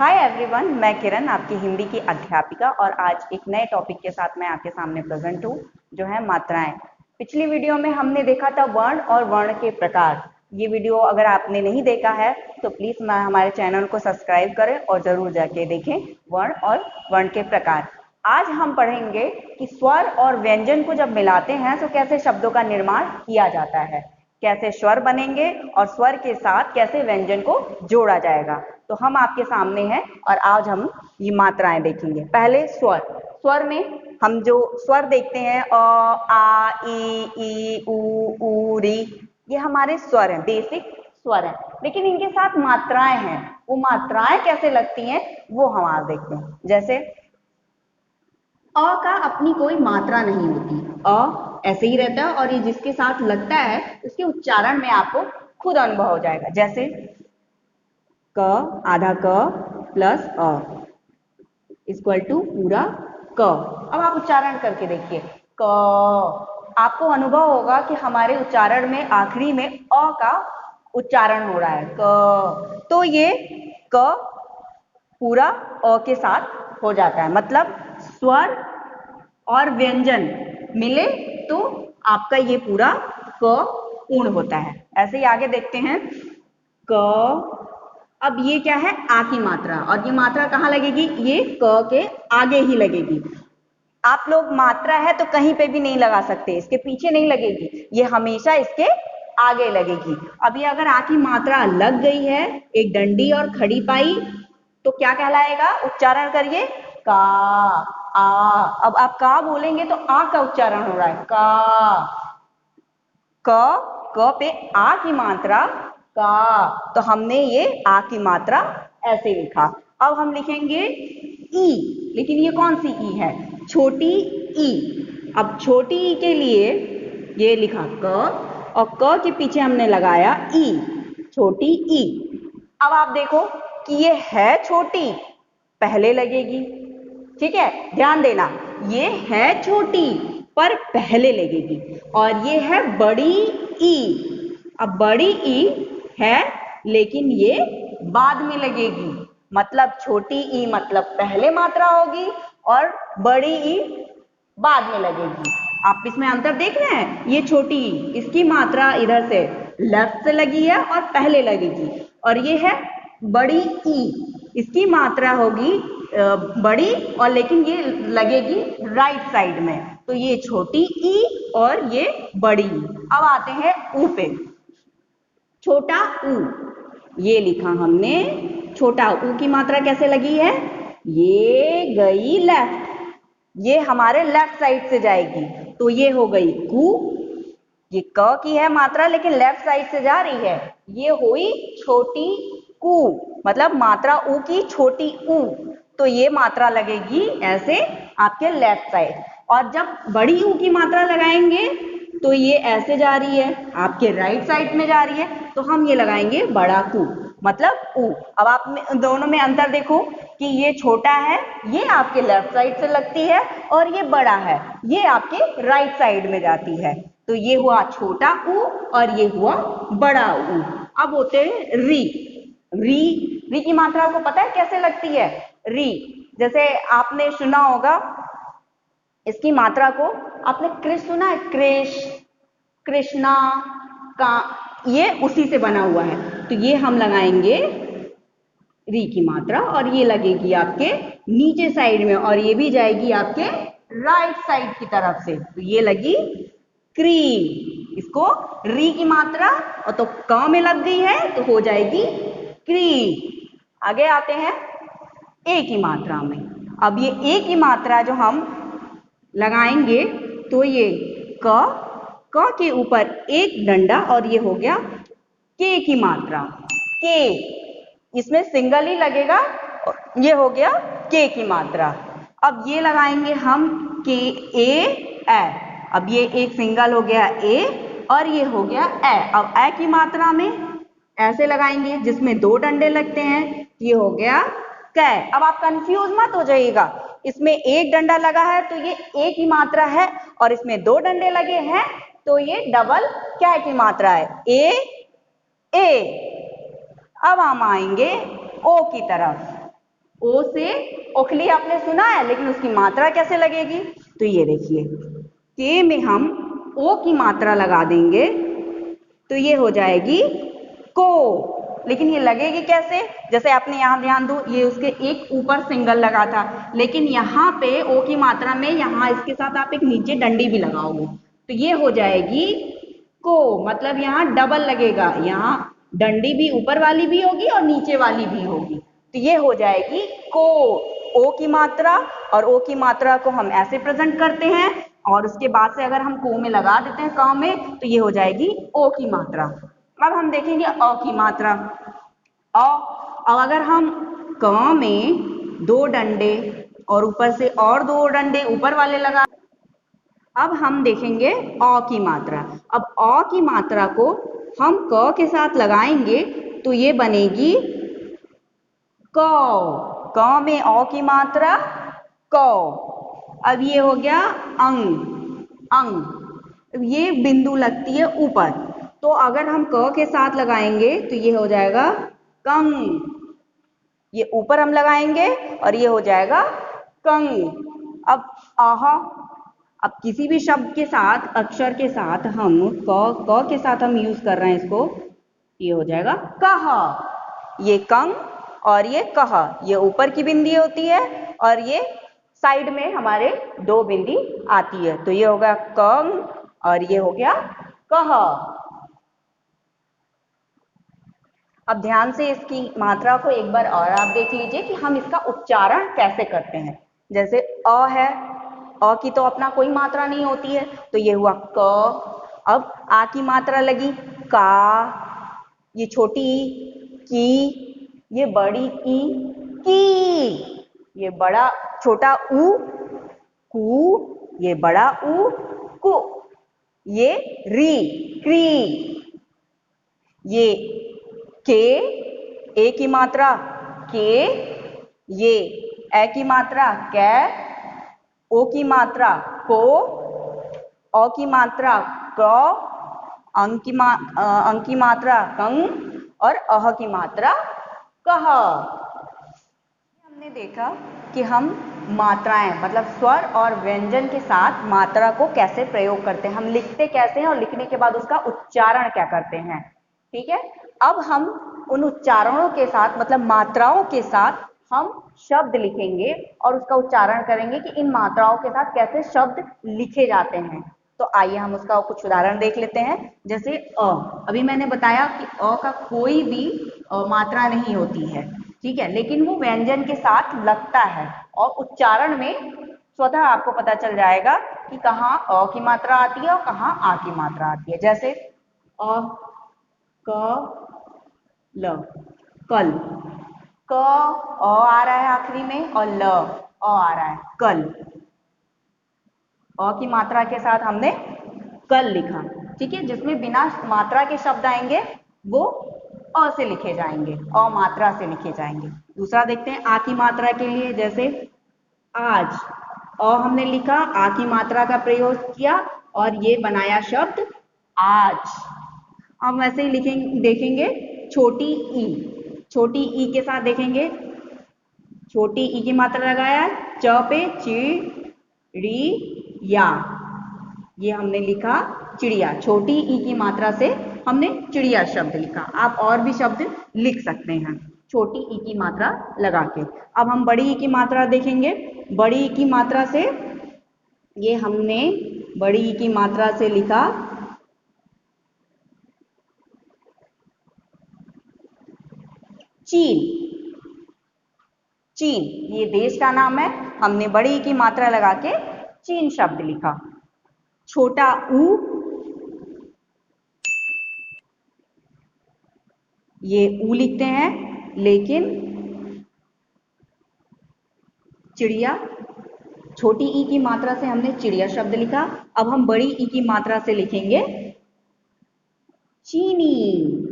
Hi everyone, मैं किरण आपकी हिंदी की अध्यापिका और आज एक नए टॉपिक के साथ मैं आपके सामने प्रेजेंट हूँ जो है मात्राएं। पिछली वीडियो में हमने देखा था वर्ण और वर्ण के प्रकार। ये वीडियो अगर आपने नहीं देखा है तो प्लीज हमारे चैनल को सब्सक्राइब करें और जरूर जाके देखें वर्ण और वर्ण के प्रकार। आज हम पढ़ेंगे कि स्वर और व्यंजन को जब मिलाते हैं तो कैसे शब्दों का निर्माण किया जाता है, कैसे स्वर बनेंगे और स्वर के साथ कैसे व्यंजन को जोड़ा जाएगा। तो हम आपके सामने हैं और आज हम ये मात्राएं देखेंगे। पहले स्वर। स्वर में हम जो स्वर देखते हैं अ, आ, ई, ऊ, री, ये हमारे स्वर हैं, बेसिक स्वर हैं। लेकिन इनके साथ मात्राएं हैं, वो मात्राएं कैसे लगती हैं वो हम आज देखते हैं। जैसे अ का अपनी कोई मात्रा नहीं होती, अ ऐसे ही रहता है और ये जिसके साथ लगता है उसके उच्चारण में आपको खुद अनुभव हो जाएगा। जैसे क, आधा क प्लस अ इक्वल टू पूरा क। अब आप उच्चारण करके देखिए क, आपको अनुभव होगा कि हमारे उच्चारण में आखिरी में अ का उच्चारण हो रहा है क, तो ये क पूरा अ के साथ हो जाता है। मतलब स्वर और व्यंजन मिले तो आपका ये पूरा क पूर्ण होता है। ऐसे ही आगे देखते हैं क। अब ये क्या है, आ की मात्रा, और ये मात्रा कहाँ लगेगी, ये क के आगे ही लगेगी। आप लोग मात्रा है तो कहीं पे भी नहीं लगा सकते, इसके पीछे नहीं लगेगी, ये हमेशा इसके आगे लगेगी। अभी अगर आ की मात्रा लग गई है एक डंडी और खड़ी पाई तो क्या कहलाएगा, उच्चारण करिए का, आ। अब आप का बोलेंगे तो आ का उच्चारण हो रहा है क पे आ की मात्रा का, तो हमने ये आ की मात्रा ऐसे लिखा। अब हम लिखेंगे ई, लेकिन ये कौन सी ई है, छोटी ई। अब छोटी ई के लिए ये लिखा क और क के पीछे हमने लगाया ई, छोटी ई। अब आप देखो कि ये है छोटी, पहले लगेगी, ठीक है, ध्यान देना, ये है छोटी पर पहले लगेगी, और ये है बड़ी ई। अब बड़ी ई है लेकिन ये बाद में लगेगी, मतलब छोटी ई मतलब पहले मात्रा होगी और बड़ी ई बाद में लगेगी। आप इसमें अंतर देख रहे हैं, ये छोटी ई इसकी मात्रा इधर से लेफ्ट से लगी है और पहले लगेगी, और ये है बड़ी ई, इसकी मात्रा होगी बड़ी और लेकिन ये लगेगी राइट साइड में, तो ये छोटी ई और ये बड़ी ई। अब आते हैं ऊ पे। छोटा ऊ, ये लिखा हमने, छोटा ऊ की मात्रा कैसे लगी है, ये गई लेफ्ट, ये हमारे लेफ्ट साइड से जाएगी, तो ये हो गई कू। ये क की है मात्रा लेकिन लेफ्ट साइड से जा रही है, ये हुई छोटी कू, मतलब मात्रा ऊ की छोटी ऊ, तो ये मात्रा लगेगी ऐसे आपके लेफ्ट साइड। और जब बड़ी ऊ की मात्रा लगाएंगे तो ये ऐसे जा रही है, आपके राइट साइड में जा रही है, तो हम ये लगाएंगे बड़ा कू, मतलब ऊ। अब आप दोनों में अंतर देखो कि ये छोटा है, ये आपके लेफ्ट साइड से लगती है, और ये बड़ा है, ये आपके राइट साइड में जाती है, तो ये हुआ छोटा ऊ और ये हुआ बड़ा ऊ। अब होते हैं री। री, री की मात्रा को पता है कैसे लगती है, री, जैसे आपने सुना होगा इसकी मात्रा को, आपने कृष सुना है, कृष, कृष्णा का, ये उसी से बना हुआ है, तो ये हम लगाएंगे री की मात्रा और ये लगेगी आपके नीचे साइड में और ये भी जाएगी आपके राइट साइड की तरफ से, तो ये लगी क्रीम। इसको री की मात्रा और तो क में लग गई है तो हो जाएगी क्रीम। आगे आते हैं ए की मात्रा में। अब ये ए की मात्रा जो हम लगाएंगे तो ये क के ऊपर एक डंडा और ये हो गया के की मात्रा, के, इसमें सिंगल ही लगेगा, ये हो गया के की मात्रा। अब ये लगाएंगे हम के ए, अब ये एक सिंगल हो गया ए और ये हो गया ए। अब ए की मात्रा में ऐसे लगाएंगे जिसमें दो डंडे लगते हैं, ये हो गया कै। अब आप कंफ्यूज मत हो जाइएगा, इसमें एक डंडा लगा है तो ये ए की मात्रा है और इसमें दो डंडे लगे हैं तो ये डबल कै की मात्रा है, ए। अब हम आएंगे ओ की तरफ। ओ से ओखली आपने सुना है, लेकिन उसकी मात्रा कैसे लगेगी? तो ये देखिए, के में हम ओ की मात्रा लगा देंगे तो ये हो जाएगी को। लेकिन ये लगेगी कैसे? जैसे आपने यहाँ ध्यान दो, ये उसके एक ऊपर सिंगल लगा था, लेकिन यहाँ पे ओ की मात्रा में यहाँ इसके साथ आप एक नीचे डंडी भी लगाओगे तो ये हो जाएगी को। मतलब यहाँ डबल लगेगा, यहाँ डंडी भी ऊपर वाली भी होगी और नीचे वाली भी होगी, तो ये हो जाएगी को। ओ की मात्रा, और ओ की मात्रा को हम ऐसे प्रेजेंट करते हैं, और उसके बाद से अगर हम को में लगा देते हैं क में, तो ये हो जाएगी ओ की मात्रा। अब हम देखेंगे अ की मात्रा। अ, अब अगर हम क में दो डंडे और ऊपर से और दो डंडे ऊपर वाले लगा, अब हम देखेंगे अ की मात्रा। अब अ की मात्रा को हम क के साथ लगाएंगे तो ये बनेगी क। क में अ की मात्रा क। अब ये हो गया अंग। अंग, ये बिंदु लगती है ऊपर, तो अगर हम क के साथ लगाएंगे तो ये हो जाएगा कंग। ये ऊपर हम लगाएंगे और ये हो जाएगा कंग। अब आह, अब किसी भी शब्द के साथ, अक्षर के साथ हम क के साथ हम यूज कर रहे हैं इसको, ये हो जाएगा कह। ये कंग और ये कह, ये ऊपर की बिंदी होती है और ये साइड में हमारे दो बिंदी आती है, तो ये हो गया कंग और ये हो गया कह। अब ध्यान से इसकी मात्रा को एक बार और आप देख लीजिए कि हम इसका उच्चारण कैसे करते हैं। जैसे अ है, अ की तो अपना कोई मात्रा नहीं होती है, तो ये हुआ क। अब आ की मात्रा लगी का, ये छोटी ई की, ये बड़ी ई की, ये बड़ा छोटा ऊ कु, ये बड़ा ऊ कु, ये री क्री, ये के, ए की मात्रा के, ये ए की मात्रा कै, ओ की मात्रा को, औ की मात्रा क, अंक की मात्रा कंग और अह की मात्रा कह। हमने देखा कि हम मात्राएं मतलब स्वर और व्यंजन के साथ मात्रा को कैसे प्रयोग करते हैं, हम लिखते कैसे हैं और लिखने के बाद उसका उच्चारण क्या करते हैं। ठीक है, अब हम उन उच्चारणों के साथ मतलब मात्राओं के साथ हम शब्द लिखेंगे और उसका उच्चारण करेंगे कि इन मात्राओं के साथ कैसे शब्द लिखे जाते हैं। तो आइए हम उसका कुछ उदाहरण देख लेते हैं। जैसे अ, अभी मैंने बताया कि अ का कोई भी मात्रा नहीं होती है, ठीक है, लेकिन वो व्यंजन के साथ लगता है और उच्चारण में स्वतः आपको पता चल जाएगा कि कहाँ अ की मात्रा आती है और कहाँ आ की मात्रा आती है। जैसे अ, क, ल, कल, क अ आ रहा है आखिरी में और ल अ आ रहा है, कल। अ की मात्रा के साथ हमने कल लिखा, ठीक है, जिसमें बिना मात्रा के शब्द आएंगे वो अ से लिखे जाएंगे, अ मात्रा से लिखे जाएंगे। दूसरा देखते हैं आ की मात्रा के लिए। जैसे आज, अ हमने लिखा, आ की मात्रा का प्रयोग किया और ये बनाया शब्द आज। अब वैसे ही लिखेंगे, देखेंगे छोटी ई, छोटी ई के साथ देखेंगे, छोटी ई की मात्रा लगाया च पे चिड़िया, ये हमने लिखा चिड़िया। छोटी ई की मात्रा से हमने चिड़िया शब्द लिखा। आप और भी शब्द लिख सकते हैं छोटी ई की मात्रा लगा के। अब हम बड़ी ई की मात्रा देखेंगे। बड़ी ई की मात्रा से ये हमने बड़ी ई की मात्रा से लिखा चीन। चीन ये देश का नाम है, हमने बड़ी ई की मात्रा लगा के चीन शब्द लिखा। छोटा ऊ, ये ऊ लिखते हैं लेकिन चिड़िया, छोटी ई की मात्रा से हमने चिड़िया शब्द लिखा। अब हम बड़ी ई की मात्रा से लिखेंगे चीनी।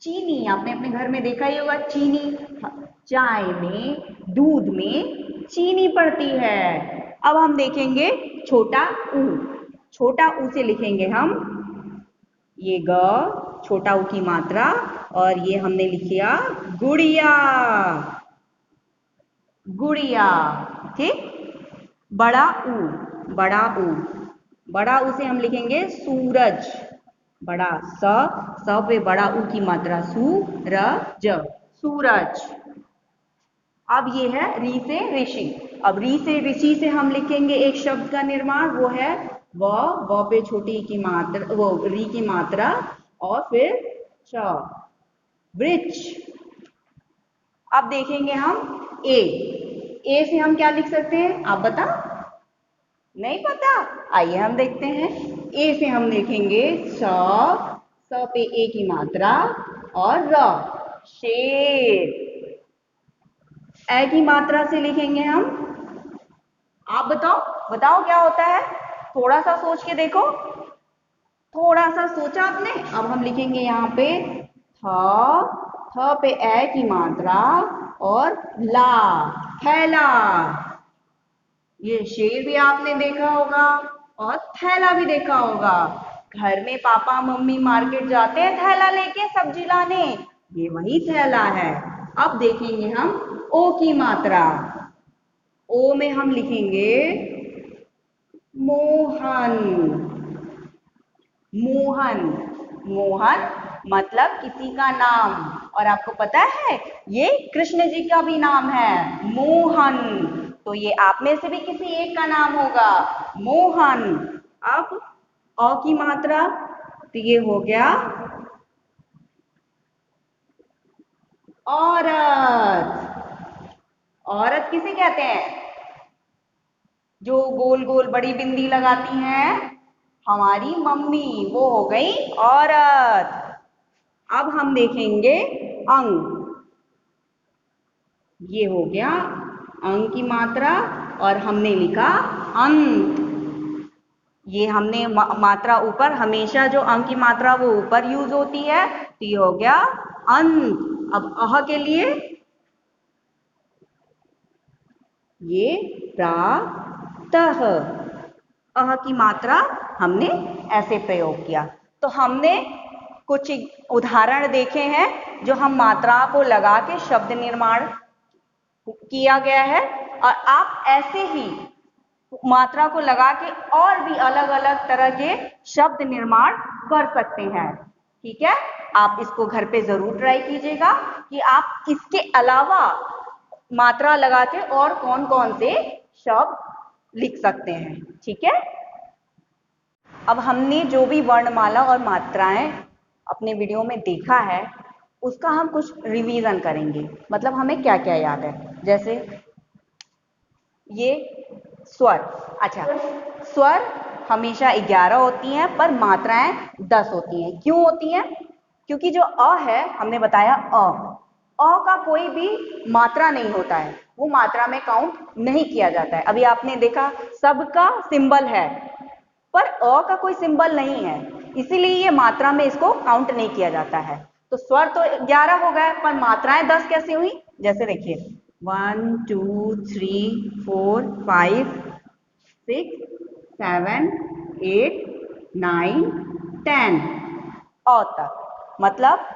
चीनी आपने अपने घर में देखा ही होगा, चीनी चाय में, दूध में चीनी पड़ती है। अब हम देखेंगे छोटा ऊ। छोटा ऊ से लिखेंगे हम ये ग, छोटा ऊ की मात्रा, और ये हमने लिखा गुड़िया। गुड़िया। ठीक। बड़ा ऊ, बड़ा ऊ, बड़ा ऊ से हम लिखेंगे सूरज। बड़ा स पे बड़ा ऊ की मात्रा सूरज, सूरज। अब ये है री से ऋषि। अब री से ऋषि से हम लिखेंगे एक शब्द का निर्माण, वो है व पे छोटी ई की मात्रा, वो री की मात्रा, और फिर च, वृक्ष। अब देखेंगे हम ए से हम क्या लिख सकते हैं, आप बताओ? नहीं पता? आइए हम देखते हैं। ए से हम लिखेंगे स पे ए की मात्रा और र, शेर। ए की मात्रा से लिखेंगे हम, आप बताओ, बताओ क्या होता है? थोड़ा सा सोच के देखो, थोड़ा सा सोचा आपने? अब हम लिखेंगे यहाँ पे थ पे ए की मात्रा और ला, थैला। ये शेर भी आपने देखा होगा और थैला भी देखा होगा। घर में पापा मम्मी मार्केट जाते हैं थैला लेके सब्जी लाने, ये वही थैला है। अब देखेंगे हम ओ की मात्रा। ओ में हम लिखेंगे मोहन, मोहन। मोहन मतलब किसी का नाम, और आपको पता है ये कृष्ण जी का भी नाम है, मोहन। तो ये आप में से भी किसी एक का नाम होगा, मोहन। अब औ की मात्रा, तो ये हो गया औरत। औरत किसे कहते हैं? जो गोल गोल बड़ी बिंदी लगाती हैं, हमारी मम्मी, वो हो गई औरत। अब हम देखेंगे अंग। ये हो गया अंग की मात्रा और हमने लिखा अंत। ये हमने मात्रा ऊपर, हमेशा जो अंग की मात्रा वो ऊपर यूज होती है, तो ये हो गया अंत। अब अह के लिए ये प्रातः, अह की मात्रा हमने ऐसे प्रयोग किया। तो हमने कुछ उदाहरण देखे हैं जो हम मात्रा को लगा के शब्द निर्माण किया गया है, और आप ऐसे ही मात्रा को लगा के और भी अलग अलग तरह के शब्द निर्माण कर सकते हैं। ठीक है, आप इसको घर पे जरूर ट्राई कीजिएगा कि आप इसके अलावा मात्रा लगा के और कौन कौन से शब्द लिख सकते हैं। ठीक है, अब हमने जो भी वर्णमाला और मात्राएं अपने वीडियो में देखा है, उसका हम कुछ रिवीजन करेंगे। मतलब हमें क्या क्या याद है, जैसे ये स्वर। अच्छा, स्वर हमेशा 11 होती हैं पर मात्राएं 10 होती हैं। क्यों होती हैं? क्योंकि जो अ है, हमने बताया अ का कोई भी मात्रा नहीं होता है, वो मात्रा में काउंट नहीं किया जाता है। अभी आपने देखा सबका सिंबल है पर अ का कोई सिंबल नहीं है, इसीलिए ये मात्रा में इसको काउंट नहीं किया जाता है। तो स्वर तो 11 हो गए पर मात्राएं 10 कैसे हुई? जैसे देखिए 1 2 3 4 5 6 7 8 9 10 अ तक। मतलब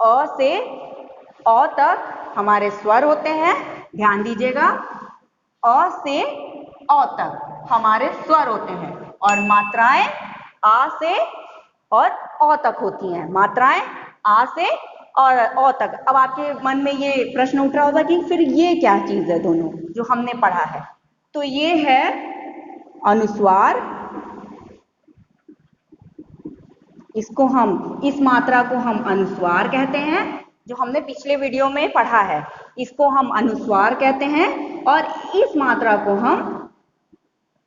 अ से अ तक हमारे स्वर होते हैं। ध्यान दीजिएगा, अ से अ तक हमारे स्वर होते हैं और मात्राएं आ से और अ तक होती हैं। मात्राएं आ से और अ तक। अब आपके मन में ये प्रश्न उठ रहा होगा कि फिर ये क्या चीज है दोनों जो हमने पढ़ा है? तो ये है अनुस्वार, इसको हम, इस मात्रा को हम अनुस्वार कहते हैं, जो हमने पिछले वीडियो में पढ़ा है, इसको हम अनुस्वार कहते हैं। और इस मात्रा को हम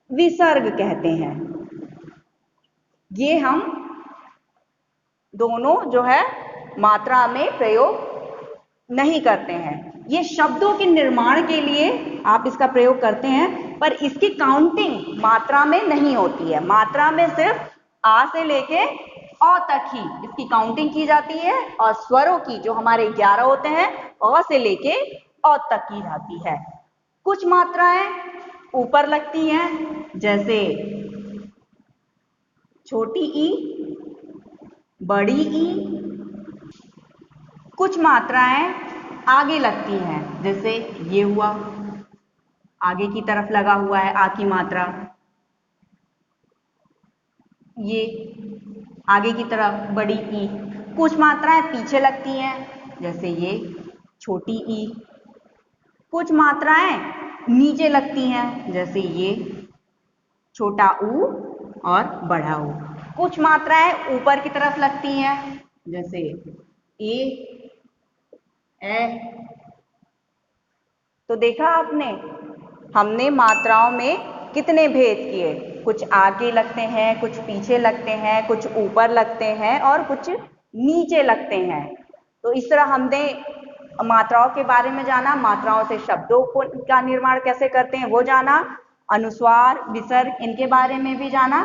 विसर्ग कहते हैं। ये हम दोनों जो है मात्रा में प्रयोग नहीं करते हैं। ये शब्दों के निर्माण के लिए आप इसका प्रयोग करते हैं, पर इसकी काउंटिंग मात्रा में नहीं होती है। मात्रा में सिर्फ आ से लेके अ तक ही इसकी काउंटिंग की जाती है, और स्वरों की जो हमारे 11 होते हैं, अ से लेके अ तक की जाती है। कुछ मात्राएं ऊपर लगती हैं, जैसे छोटी ई, बड़ी ई। कुछ मात्राएं आगे लगती हैं, जैसे ये हुआ, आगे की तरफ लगा हुआ है आ की मात्रा। ये आगे की तरफ बड़ी ई। कुछ मात्राएं पीछे लगती हैं, जैसे ये छोटी ई। कुछ मात्राएं नीचे लगती हैं, जैसे ये छोटा ऊ और बड़ा ऊ। कुछ मात्राएं ऊपर की तरफ लगती हैं, जैसे ए, ए। तो देखा आपने, हमने मात्राओं में कितने भेद किए। कुछ आगे लगते हैं, कुछ पीछे लगते हैं, कुछ ऊपर लगते हैं और कुछ नीचे लगते हैं। तो इस तरह हमने मात्राओं के बारे में जाना, मात्राओं से शब्दों का निर्माण कैसे करते हैं वो जाना, अनुस्वार, विसर्ग इनके बारे में भी जाना।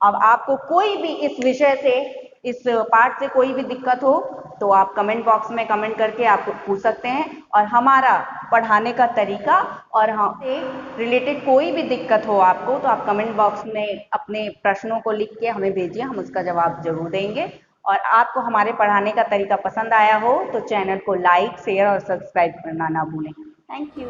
अब आपको कोई भी इस विषय से, इस पाठ से कोई भी दिक्कत हो तो आप कमेंट बॉक्स में कमेंट करके आप पूछ सकते हैं। और हमारा पढ़ाने का तरीका और हमसे रिलेटेड कोई भी दिक्कत हो आपको तो आप कमेंट बॉक्स में अपने प्रश्नों को लिख के हमें भेजिए, हम उसका जवाब जरूर देंगे। और आपको हमारे पढ़ाने का तरीका पसंद आया हो तो चैनल को लाइक, शेयर और सब्सक्राइब करना ना भूलें। Thank you.